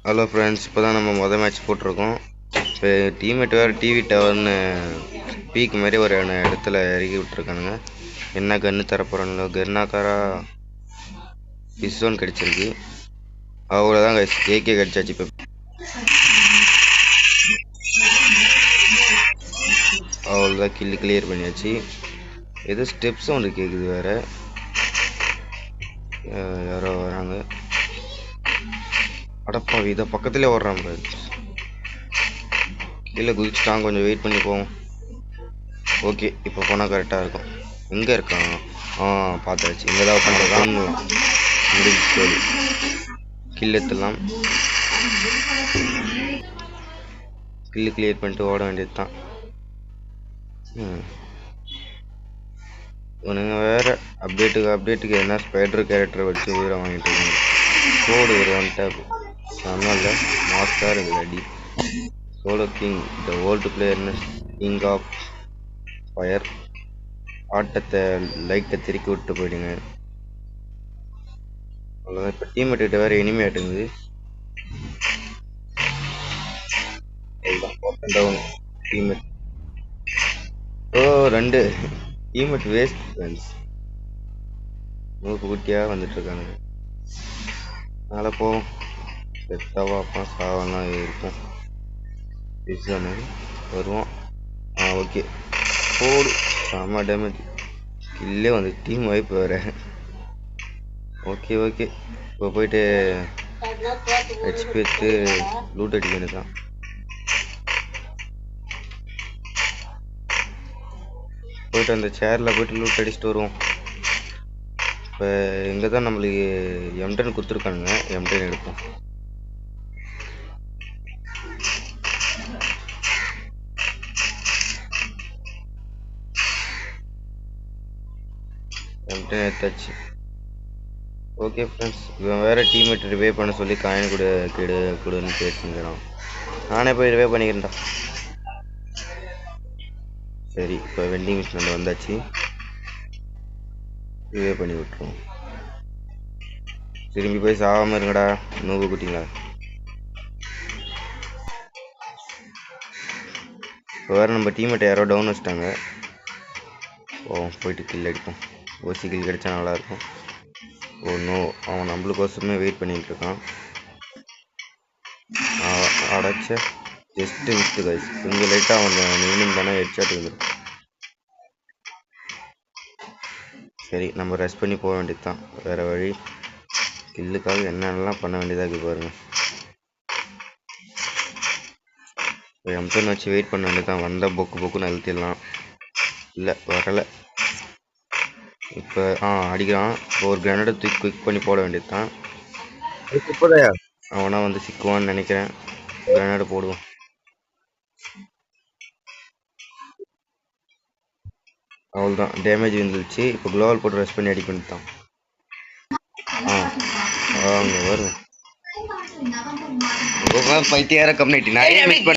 Hello friends, இப்போ தான் நம்ம மொதல் மேட்ச் போட்டிருக்கோம். இப்போ டீம்மேட் வேறு டிவி டவர்னு பீக் மாதிரி ஒரு இடத்துல இறக்கி விட்ருக்கானுங்க. என்ன கன்று தரப்போகிறானுங்க? கர்னாக்காரா பிஸ்ஸோன் கிடச்சிருக்கு. அவ்வளோதான் கைஸ், ஏகே கிடச்சாச்சு. இப்போ அவ்வளோதான், கில்லு கிளியர் பண்ணியாச்சு. ஏதோ ஸ்டெப்ஸ் ஒன்று கேட்குது வேறு, யாரோ வராங்க. அடப்பா, இதை பக்கத்துலேயே ஓடுறான் பாரு. கீழே குதிச்சுட்டான், கொஞ்சம் வெயிட் பண்ணி போவோம். ஓகே, இப்போ போனால் கரெக்டாக இருக்கும். எங்கே இருக்கான்? பார்த்தாச்சு. இங்கே தான் உட்காந்துருக்கான். முடிஞ்சு சொல்லி கில் எடுத்துடலாம். கில்லு கிளியர் பண்ணிட்டு ஓட வேண்டியது தான். இவனுங்க வேறு அப்டேட்டுக்கு என்ன ஸ்பைடர் கேரக்டரை வச்சு உயிரை வாங்கிட்டு இருக்காங்க. கோடு ஒரு ஒன் டேப் செம்ம இல்லை, மாஸ்டாக இருக்குது அடி. சோலோ கிங் த ஓல்டு பிளேயர்னஸ் கிங் ஆஃப் ஃபயர். ஆட்டத்தை லைட்டை திருக்கி விட்டு போயிடுங்க. அவ்வளோதான். இப்போ டீம்மேட் கிட்ட வேறு எனிமே ஆட்டுங்குது. டீம்மேட் ரெண்டு டீம்மேட் வேஸ்ட் ஃப்ரெண்ட்ஸ். மூக்கு குட்டியாக வந்துட்டுருக்கானுங்க. அதனால் போவோம். செத்தாவா அப்பா சாவெல்லாம் இருக்கும். பிஸ்ஸானு வருவோம். ஓகே, போடு. செம்ம டேமேஜ். கில்லே வந்து டீம் வைப்பு வேறு. ஓகே, இப்போ போயிட்டு ஹெச்பி எடுத்து லூட் அடிக்க வேண்டியதான். போயிட்டு அந்த சேரில் போயிட்டு லூட் அடிச்சுட்டு வருவோம். இப்போ இங்கே தான் நம்மளுக்கு M10 கொடுத்துருக்கானுங்க. M10 எடுப்போம். M10 எடுத்தாச்சு. ஓகே ஃப்ரெண்ட்ஸ், இவன் வேறு டீம்மேட் ரிவே பண்ண சொல்லி காயின் கொடுன்னு கேட்டுங்கிறான். நானே போய் ரிவே பண்ணிக்கிறேன்டா. சரி, இப்போ வெண்டிங் மிஷின் வந்தாச்சு. ரிவே பண்ணி விட்டுருவோம். திரும்பி போய் சாகாமல் இருங்கடா நூவு குட்டிங்களா. இப்போ வேறு நம்ம டீம்மேட்டை யாரோ டவுன் வச்சிட்டாங்க. போயிட்டு கில் அடிப்போம். ஓசி கில் கிடைச்சா நல்லாயிருக்கும். நோ, அவன் நம்மளுக்கோசமே வெயிட் பண்ணிகிட்டு இருக்கான். அடைச்ச ஜஸ்ட்டு மிஸ்டு கைஸ். கொஞ்சம் லைட்டாக அவன் நின்று தானே ஹெட்ஷாட் வந்துடும். சரி, நம்ம ரெஸ்ட் பண்ணி போக வேண்டியது தான். வேறு வழி. கில்லுக்காக என்னென்னலாம் பண்ண வேண்டியதாக இருக்குது பாருங்கள். M10 வச்சு வெயிட் பண்ண வேண்டியது தான். வந்தால் பொக்குன்னு அழுத்திடலாம். இல்லை, வரலை. இப்போ அடிக்கிறான். ஒரு கிரனேடை தூக்கி குயிக் பண்ணி போட வேண்டியது தான். அவனா வந்து சிக்குவான்னு நினைக்கிறேன். கிரனேடை போடுவோம். அவ்வளோதான், டேமேஜ் வந்துருச்சு. இப்போ குளோவல் போட்டு ரெஸ்ட் பண்ணி அடிக்க வேண்டியது தான். அங்கே வரும் பைத்தியார கம்யூனிட்டி நிறைய மிஸ்